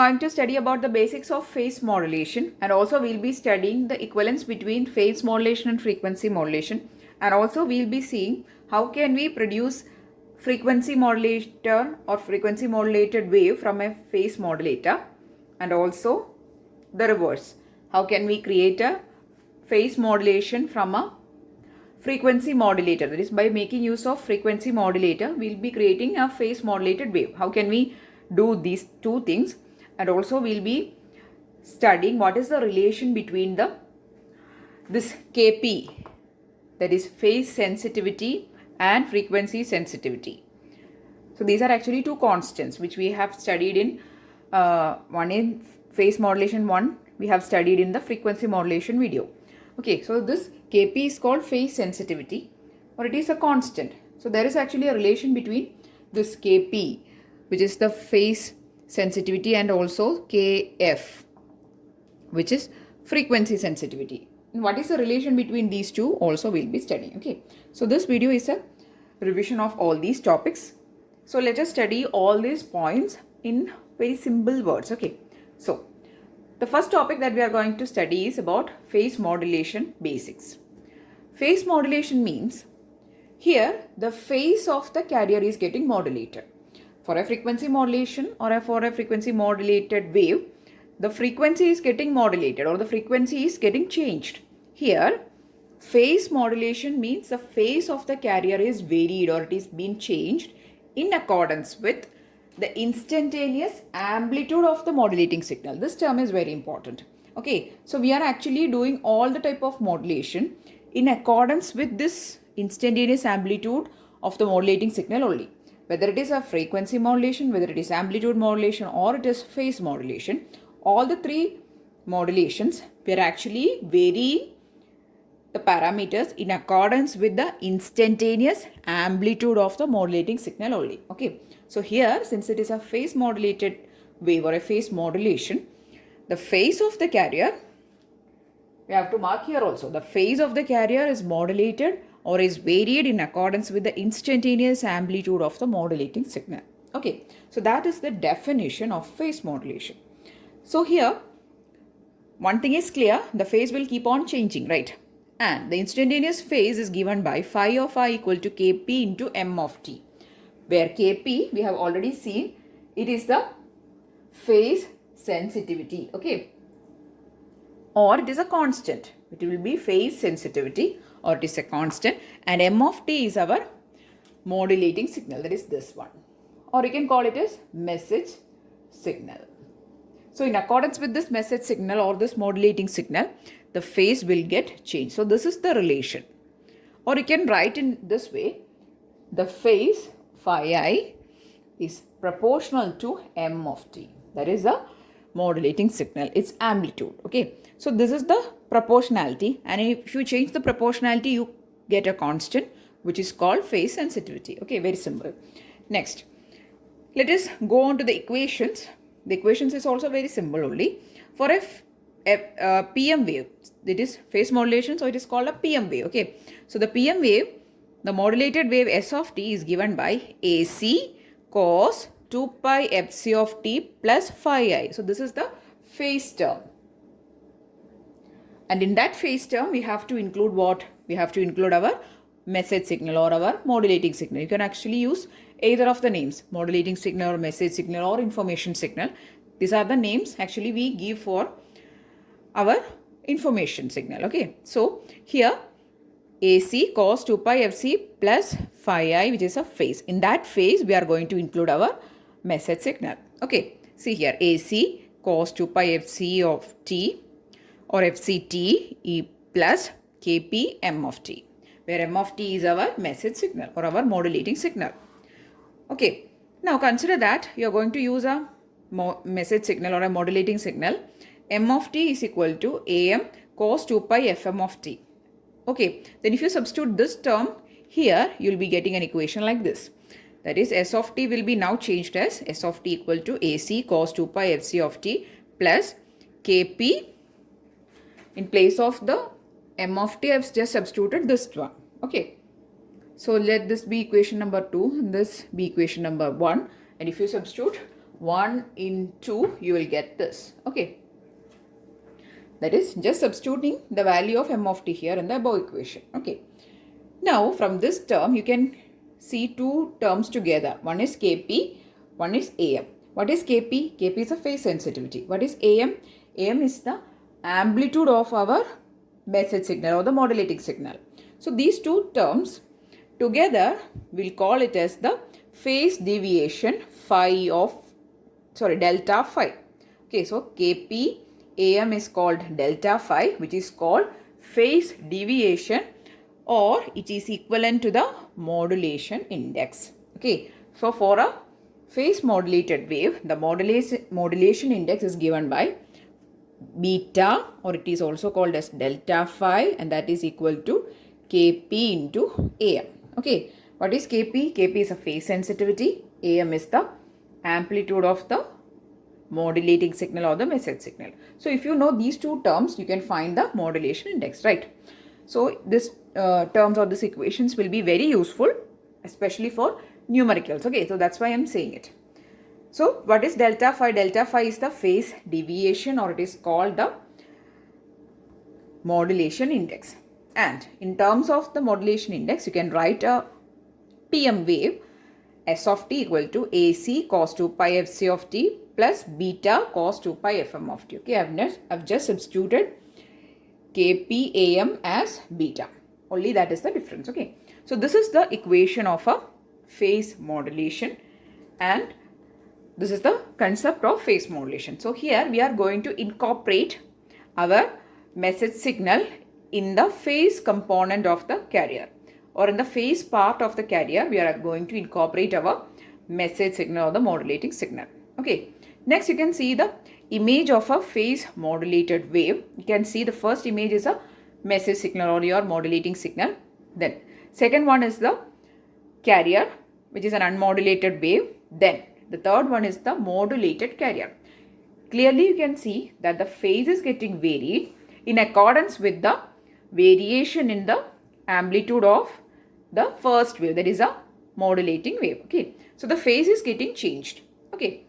going to study about the basics of phase modulation, and also we'll be studying the equivalence between phase modulation and frequency modulation, and also we'll be seeing how can we produce frequency modulator or frequency modulated wave from a phase modulator, and also the reverse. How can we create a phase modulation from a frequency modulator? That is, by making use of frequency modulator, we'll be creating a phase modulated wave. How can we do these two things? And also we'll be studying what is the relation between this Kp, that is phase sensitivity, and frequency sensitivity. So these are actually two constants which we have studied in one in phase modulation, one we have studied in the frequency modulation video. Okay, so this Kp is called phase sensitivity, or it is a constant. So there is actually a relation between this Kp, which is the phase sensitivity, and also Kf, which is frequency sensitivity. And what is the relation between these two also we'll be studying. Okay, so this video is a revision of all these topics. So let us study all these points in very simple words. Okay, so the first topic that we are going to study is about phase modulation basics. Phase modulation means here the phase of the carrier is getting modulated. For a frequency modulation or for a frequency modulated wave, the frequency is getting modulated or the frequency is getting changed. Here, phase modulation means the phase of the carrier is varied or it is being changed in accordance with the instantaneous amplitude of the modulating signal. This term is very important. Okay, so we are actually doing all the type of modulation in accordance with this instantaneous amplitude of the modulating signal only. Whether it is a frequency modulation, whether it is amplitude modulation, or it is phase modulation, all the three modulations, we are actually varying the parameters in accordance with the instantaneous amplitude of the modulating signal only. Okay, so here, since it is a phase modulated wave or a phase modulation, the phase of the carrier, we have to mark here also, the phase of the carrier is modulated or is varied in accordance with the instantaneous amplitude of the modulating signal. Okay, so that is the definition of phase modulation. So here, one thing is clear, the phase will keep on changing, right? And the instantaneous phase is given by phi of I equal to Kp into m of t, where Kp, we have already seen, it is the phase sensitivity, okay? Or it is a constant. It will be phase sensitivity, or it is a constant, and m of t is our modulating signal, that is this one. Or you can call it as message signal. So in accordance with this message signal or this modulating signal, the phase will get changed. So this is the relation. Or you can write in this way, the phase phi I is proportional to m of t. That is the modulating signal, its amplitude. Okay, so this is the proportionality, and if you change the proportionality, you get a constant which is called phase sensitivity. Okay, very simple. Next, let us go on to the equations. The equations is also very simple only. For a PM wave, it is phase modulation, so it is called a PM wave. Okay, so the PM wave, the modulated wave S of t is given by AC cos 2 pi fc of t plus phi I. So this is the phase term. And in that phase term, we have to include what? We have to include our message signal or our modulating signal. You can actually use either of the names, modulating signal or message signal or information signal. These are the names actually we give for our information signal. Okay, so here AC cos 2 pi fc plus phi I, which is a phase. In that phase, we are going to include our message signal. Okay, see here, AC cos 2 pi fc of t or fct e plus kp m of t, where m of t is our message signal or our modulating signal. Okay, now consider that you are going to use a message signal or a modulating signal. M of t is equal to am cos 2 pi fm of t. Okay, then if you substitute this term here, you will be getting an equation like this. That is, S of t will be now changed as S of t equal to AC cos 2 pi fc of t plus kp. In place of the m of t, I have just substituted this one. Okay, so let this be equation number 2 and this be equation number 1. And if you substitute 1 into, you will get this. Okay. That is just substituting the value of m of t here in the above equation. Okay. Now from this term you can see two terms together. One is Kp, one is Am. What is Kp? Kp is a phase sensitivity. What is Am? Am is the amplitude of our message signal or the modulating signal. So these two terms together we'll call it as the phase deviation delta phi. Okay, so Kp Am is called delta phi, which is called phase deviation, or it is equivalent to the modulation index. Okay, so for a phase modulated wave, the modulation index is given by beta, or it is also called as delta phi, and that is equal to Kp into Am. Okay, what is Kp? Kp is a phase sensitivity. Am is the amplitude of the modulating signal or the message signal. So if you know these two terms, you can find the modulation index, right? So this terms or these equations will be very useful, especially for numericals. Okay, so that's why I'm saying it. So what is delta phi? Delta phi is the phase deviation, or it is called the modulation index. And in terms of the modulation index, you can write a PM wave S of t equal to AC cos 2 pi fc of t plus beta cos 2 pi fm of t. Okay, I've just substituted Kpam as beta. Only that is the difference. Okay, so this is the equation of a phase modulation, and this is the concept of phase modulation. So here we are going to incorporate our message signal in the phase component of the carrier, or in the phase part of the carrier. We are going to incorporate our message signal or the modulating signal. Okay, next you can see the image of a phase modulated wave. You can see the first image is a message signal or your modulating signal. Then second one is the carrier, which is an unmodulated wave. Then the third one is the modulated carrier. Clearly you can see that the phase is getting varied in accordance with the variation in the amplitude of the first wave, that is a modulating wave. Okay, so the phase is getting changed. Okay,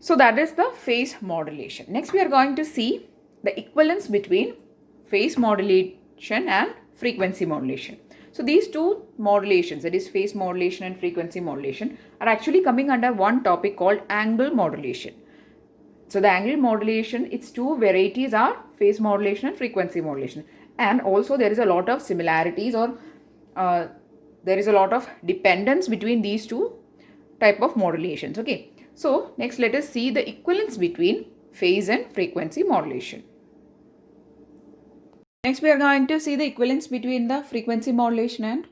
so that is the phase modulation. Next we are going to see the equivalence between phase modulation and frequency modulation. So these two modulations, that is phase modulation and frequency modulation, are actually coming under one topic called angle modulation. So the angle modulation, its two varieties are phase modulation and frequency modulation. And also there is a lot of similarities, or there is a lot of dependence between these two type of modulations. Okay, so next let us see the equivalence between phase and frequency modulation. Next we are going to see the equivalence between the frequency modulation and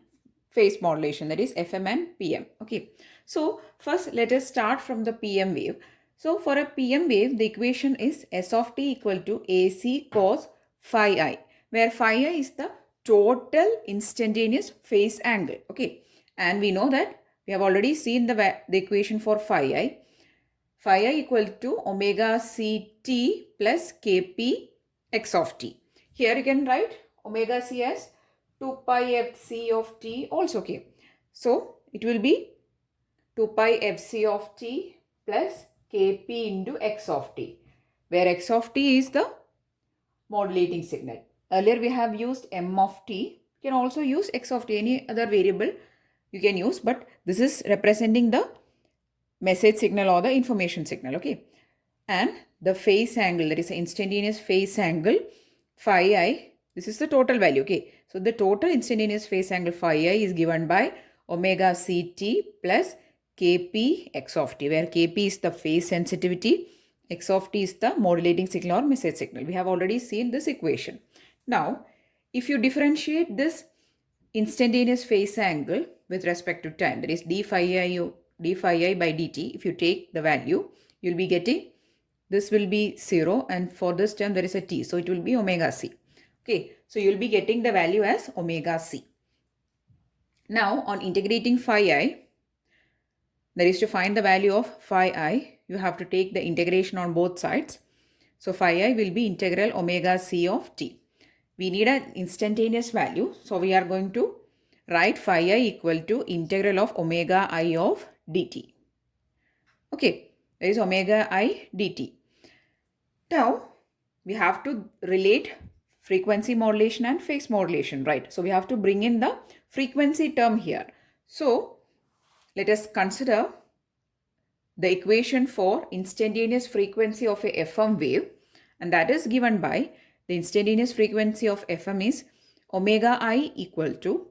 phase modulation, that is FM and PM. Okay, so first let us start from the PM wave. So for a PM wave, the equation is S of t equal to AC cos phi I, where phi I is the total instantaneous phase angle. Okay, and we know that we have already seen the equation for phi I. Phi I equal to omega ct plus kp x of t. Here you can write omega c as 2 pi fc of t also. Okay, so it will be 2 pi fc of t plus kp into x of t, where x of t is the modulating signal. Earlier we have used m of t. You can also use x of t, any other variable you can use, but this is representing the message signal or the information signal. Okay, and the phase angle, that is the instantaneous phase angle phi I, this is the total value. Okay, so the total instantaneous phase angle phi I is given by omega ct plus kp x of t, where kp is the phase sensitivity, x of t is the modulating signal or message signal. We have already seen this equation. Now if you differentiate this instantaneous phase angle with respect to time, that is d phi I by dt, if you take the value, you will be getting, this will be 0, and for this term there is a t, so it will be omega c. Okay, so you will be getting the value as omega c. Now on integrating phi I, that is to find the value of phi I, you have to take the integration on both sides. So phi I will be integral omega c of t. We need an instantaneous value, so we are going to write phi I equal to integral of omega I of dt. Okay, That is omega I dt. Now, we have to relate frequency modulation and phase modulation, right? So, we have to bring in the frequency term here. So, let us consider the equation for instantaneous frequency of a FM wave, and that is given by the instantaneous frequency of FM is omega I equal to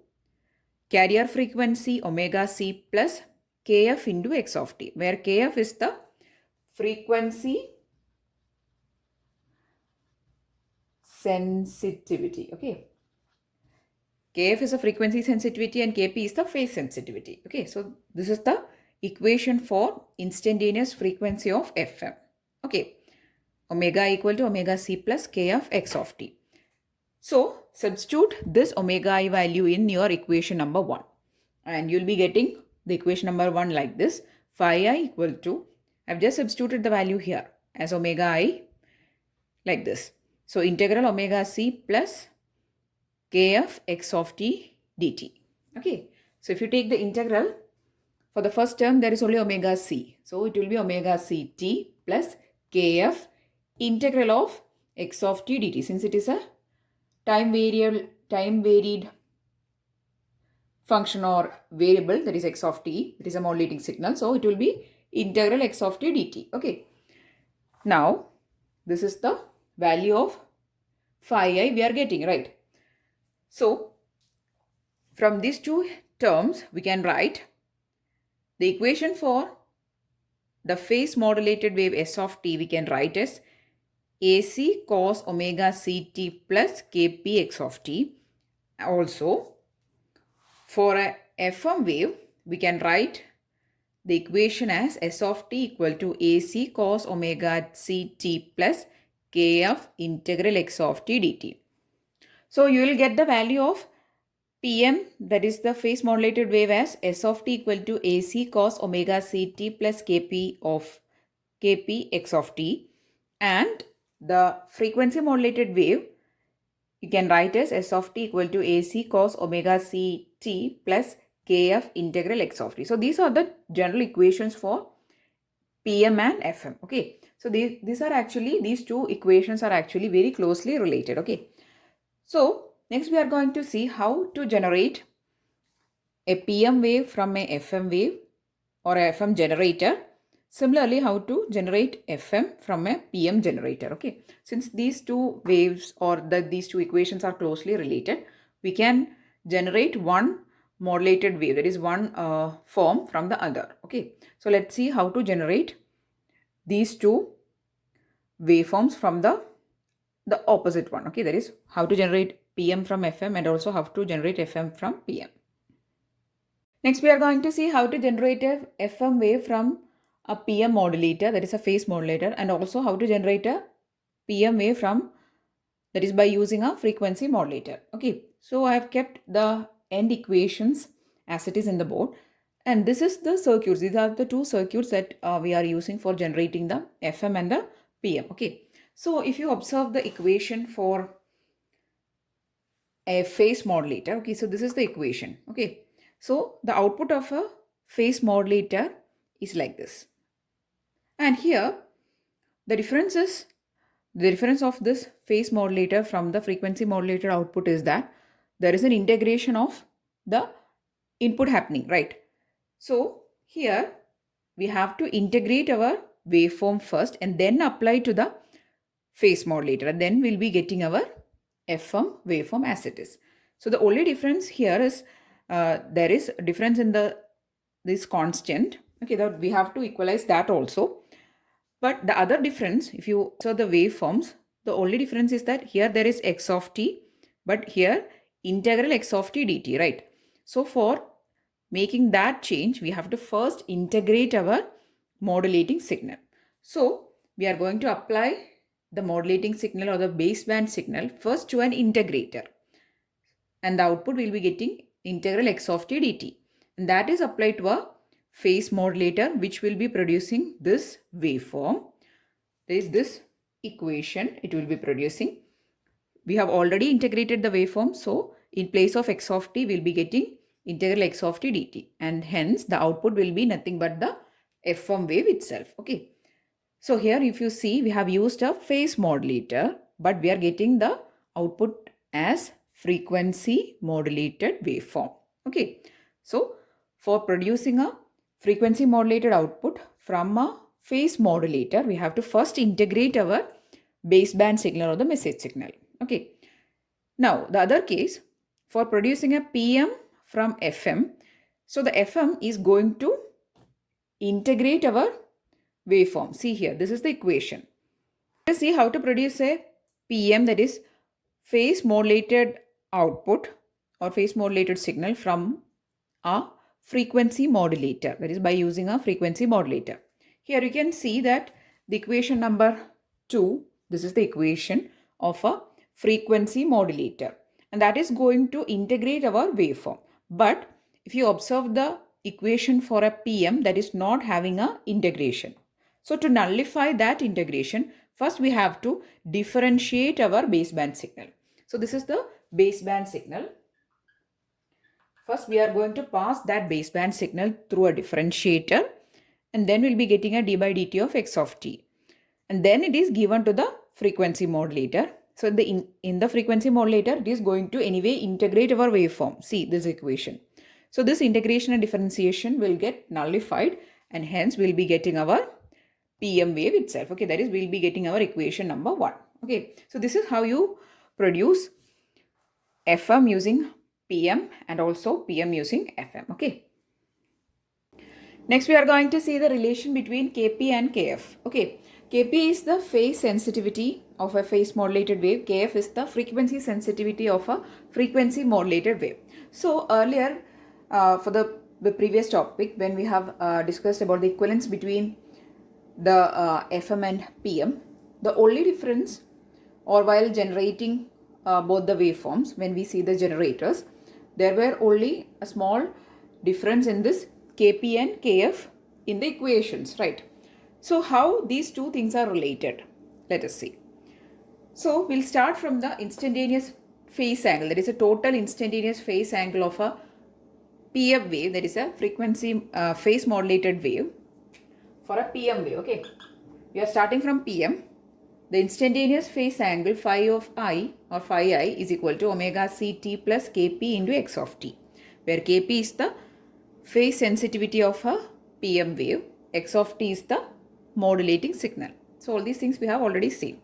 carrier frequency omega c plus kf into x of t, where kf is the frequency sensitivity. Okay, kf is a frequency sensitivity and kp is the phase sensitivity. Okay, so this is the equation for instantaneous frequency of FM. Okay, omega equal to omega c plus k of x of t. So substitute this omega I value in your equation number 1 and you'll be getting the equation number 1 like this. Phi I equal to, I've just substituted the value here as omega I like this. So integral omega c plus k of x of t dt. Okay, so if you take the integral, for the first term there is only omega c. So it will be omega c t plus kf integral of x of t dt. Since it is a time varied function or variable, that is x of t, it is a modulating signal. So it will be integral x of t dt. Okay. Now this is the value of phi I we are getting, right? So from these two terms we can write the equation for the phase modulated wave s of t. We can write as AC cos omega ct plus kp x of t. Also, for a FM wave, we can write the equation as s of t equal to AC cos omega ct plus k of integral x of t dt. So, you will get the value of PM, that is the phase modulated wave, as s of t equal to AC cos omega ct plus kp x of t, and the frequency modulated wave you can write as s of t equal to AC cos omega ct plus kf integral x of t. So these are the general equations for PM and FM. Okay, so these two equations are actually very closely related. Okay, so next we are going to see how to generate a PM wave from a FM wave or a FM generator. Similarly, how to generate FM from a PM generator. Okay, since these two waves or these two equations are closely related, we can generate one modulated wave, that is one form from the other. Okay, so let's see how to generate these two waveforms from the opposite one. Okay, that is how to generate PM from FM and also how to generate FM from PM. Next, we are going to see how to generate a FM wave from a PM modulator, that is a phase modulator, and also how to generate a PM wave from, that is by using a frequency modulator. Okay, so I have kept the end equations as it is in the board, and this is the circuits. These are the two circuits that we are using for generating the FM and the PM. Okay, so if you observe the equation for a phase modulator, okay, so this is the equation. Okay, so the output of a phase modulator is like this. And here the difference of this phase modulator from the frequency modulator output is that there is an integration of the input happening, right? So here we have to integrate our waveform first and then apply to the phase modulator, and then we'll be getting our FM waveform as it is. So the only difference here is there is a difference in this constant. Okay, that we have to equalize that also. But the other difference, if you saw the waveforms, the only difference is that here there is x of t, but here integral x of t dt, right? So for making that change, we have to first integrate our modulating signal. So we are going to apply the modulating signal or the baseband signal first to an integrator, and the output will be getting integral x of t dt, and that is applied to a phase modulator which will be producing this waveform. There is this equation it will be producing. We have already integrated the waveform, so in place of x of t we will be getting integral x of t dt, and hence the output will be nothing but the FM wave itself. Okay, So here if you see, we have used a phase modulator, but we are getting the output as frequency modulated waveform. Okay. So for producing a frequency modulated output from a phase modulator, we have to first integrate our baseband signal or the message signal. Okay. Now the other case, for producing a PM from FM, so the FM is going to integrate our waveform. See here, this is the equation. Let us see how to produce a PM, that is phase modulated output or phase modulated signal from a frequency modulator, that is by using a frequency modulator. Here you can see that the equation number 2, this is the equation of a frequency modulator, and that is going to integrate our waveform. But if you observe the equation for a PM, that is not having a integration. So to nullify that integration, first we have to differentiate our baseband signal. So this is the baseband signal. First we are going to pass that baseband signal through a differentiator, and then we'll be getting a d by dt of x of t. And then it is given to the frequency modulator. So in the frequency modulator, it is going to anyway integrate our waveform. See this equation. So this integration and differentiation will get nullified, and hence we'll be getting our PM wave itself. Okay, that is, we'll be getting our equation number 1. Okay, so this is how you produce FM using PM and also PM using FM. Okay. Next we are going to see the relation between Kp and Kf. Okay, Kp is the phase sensitivity of a phase modulated wave. Kf is the frequency sensitivity of a frequency modulated wave. So earlier for the previous topic, when we have discussed about the equivalence between the FM and PM, the only difference, or while generating both the waveforms, when we see the generators, there were only a small difference in this Kp and Kf in the equations, right? So how these two things are related, let us see. So we'll start from the instantaneous phase angle, that is a total instantaneous phase angle of a PF wave, that is a frequency phase modulated wave for a PM wave. Okay, we are starting from PM. The instantaneous phase angle phi of I or phi I is equal to omega ct plus Kp into x of t, where Kp is the phase sensitivity of a PM wave, x of t is the modulating signal. So all these things we have already seen.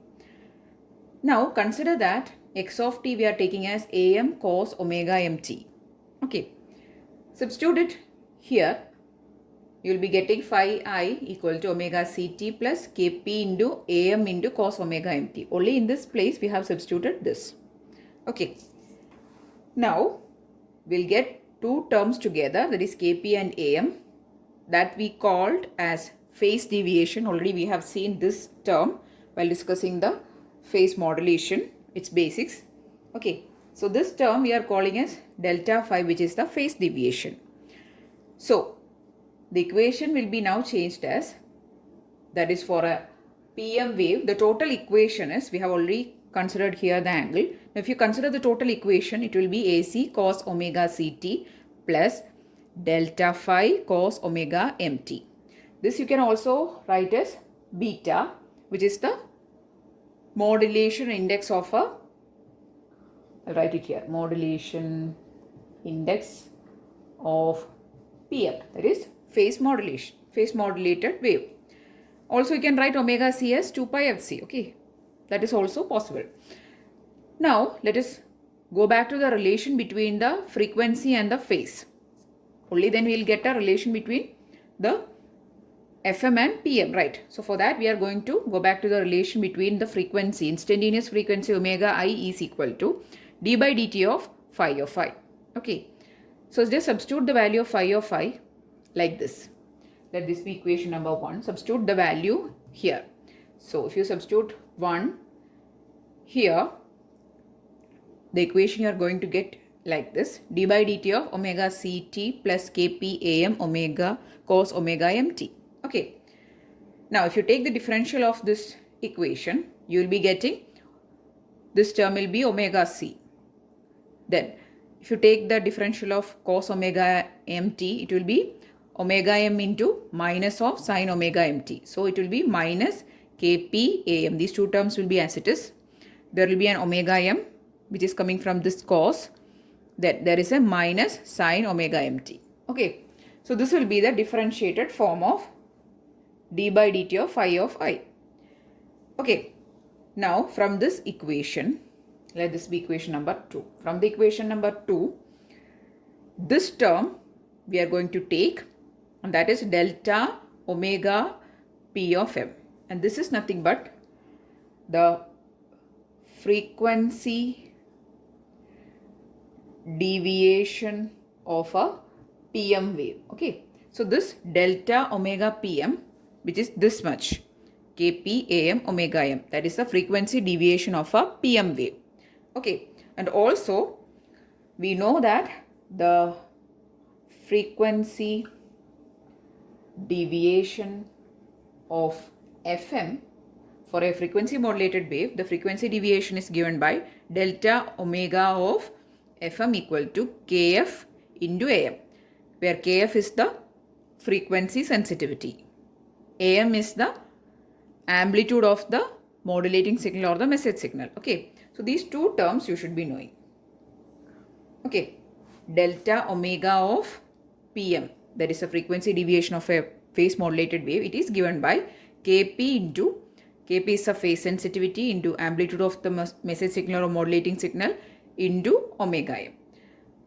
Now consider that x of t we are taking as Am cos omega mt. Okay, substitute it here. You will be getting phi I equal to omega ct plus Kp into Am into cos omega mt. Only in this place we have substituted this. Okay. Now we'll get two terms together, that is Kp and Am, that we called as phase deviation. Already we have seen this term while discussing the phase modulation, its basics. Okay. So this term we are calling as delta phi, which is the phase deviation. So the equation will be now changed as, that is for a PM wave, the total equation is, we have already considered here the angle. Now if you consider the total equation, it will be AC cos omega ct plus delta phi cos omega mt. This you can also write as beta, which is the modulation index of a, I'll write it here, modulation index of PM, that is phase modulation, phase modulated wave. Also you can write omega c as 2 pi fc. Okay, that is also possible. Now let us go back to the relation between the frequency and the phase. Only then we will get a relation between the FM and PM, right? So for that we are going to go back to the relation between the frequency, instantaneous frequency omega I is equal to d by dt of phi of I. Okay, so just substitute the value of phi of I like this. Let this be equation number 1. Substitute the value here. So if you substitute 1 here, the equation you are going to get like this: d by dt of omega ct plus Kp Am omega cos omega mt. Okay. Now if you take the differential of this equation, you will be getting, this term will be omega c. Then if you take the differential of cos omega mt, it will be omega m into minus of sine omega mt. So it will be minus kp am. These two terms will be as it is. There will be an omega m which is coming from this cos, that there is a minus sine omega mt. Okay, so this will be the differentiated form of d by dt of phi of I. Okay, now from this equation, let this be equation number 2. From the equation number 2, this term we are going to take, and that is delta omega p of m. And this is nothing but the frequency deviation of a PM wave. Okay, so this delta omega PM, which is this much, kp am omega m, that is the frequency deviation of a PM wave. Okay, and also we know that the frequency deviation of FM for a frequency modulated wave, the frequency deviation is given by delta omega of FM equal to kf into am, where kf is the frequency sensitivity, am is the amplitude of the modulating signal or the message signal. Okay, so these two terms you should be knowing. Okay, delta omega of PM, that is the frequency deviation of a phase modulated wave, it is given by kp into, kp is the phase sensitivity into amplitude of the message signal or modulating signal into omega m.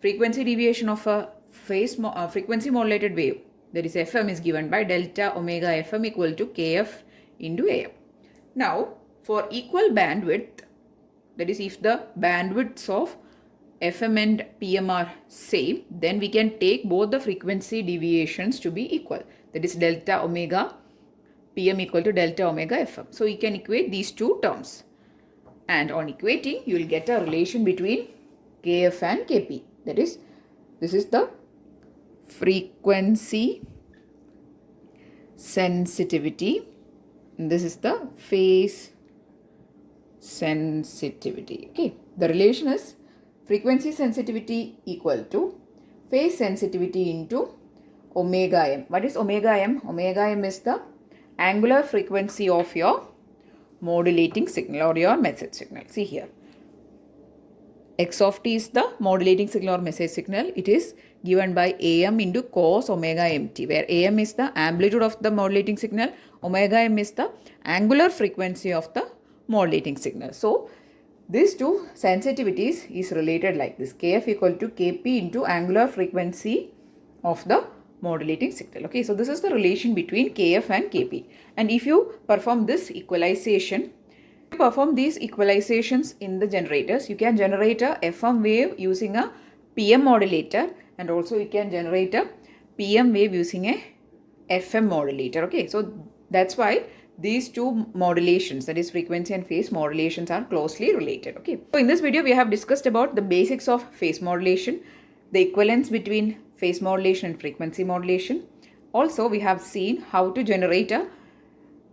Frequency deviation of a phase frequency modulated wave, that is FM, is given by delta omega FM equal to kf into am. Now for equal bandwidth, that is if the bandwidths of FM and PM are same, then we can take both the frequency deviations to be equal, that is delta omega PM equal to delta omega FM. So you can equate these two terms, and on equating you will get a relation between kf and kp, that is, this is the frequency sensitivity and this is the phase sensitivity. Okay, the relation is frequency sensitivity equal to phase sensitivity into omega m. What is omega m? Omega m is the angular frequency of your modulating signal or your message signal. See here, x of t is the modulating signal or message signal. It is given by am into cos omega mt, where am is the amplitude of the modulating signal, omega m is the angular frequency of the modulating signal. So these two sensitivities is related like this, kf equal to kp into angular frequency of the modulating signal. Okay, so this is the relation between kf and kp. And if you perform this equalization, perform these equalizations in the generators, you can generate a FM wave using a PM modulator, and also you can generate a PM wave using a FM modulator. Okay, so that's why these two modulations, that is frequency and phase modulations, are closely related. Okay, so in this video we have discussed about the basics of phase modulation, the equivalence between phase modulation and frequency modulation. Also we have seen how to generate a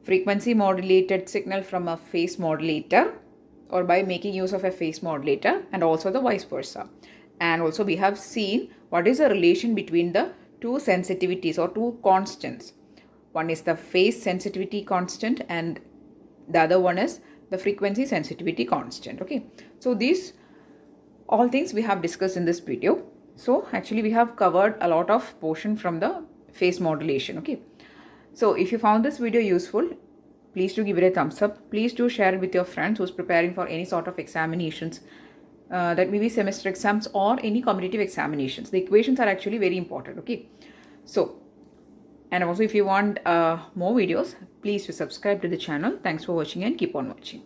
frequency modulated signal from a phase modulator or by making use of a phase modulator, and also the vice versa. And also we have seen what is the relation between the two sensitivities or two constants. One is the phase sensitivity constant and the other one is the frequency sensitivity constant. Okay, so these all things we have discussed in this video. So actually we have covered a lot of portion from the phase modulation. Okay, so if you found this video useful, please do give it a thumbs up. Please do share it with your friends who's preparing for any sort of examinations, that may be semester exams or any competitive examinations. The equations are actually very important. Okay, so and also if you want more videos, please do subscribe to the channel. Thanks for watching and keep on watching.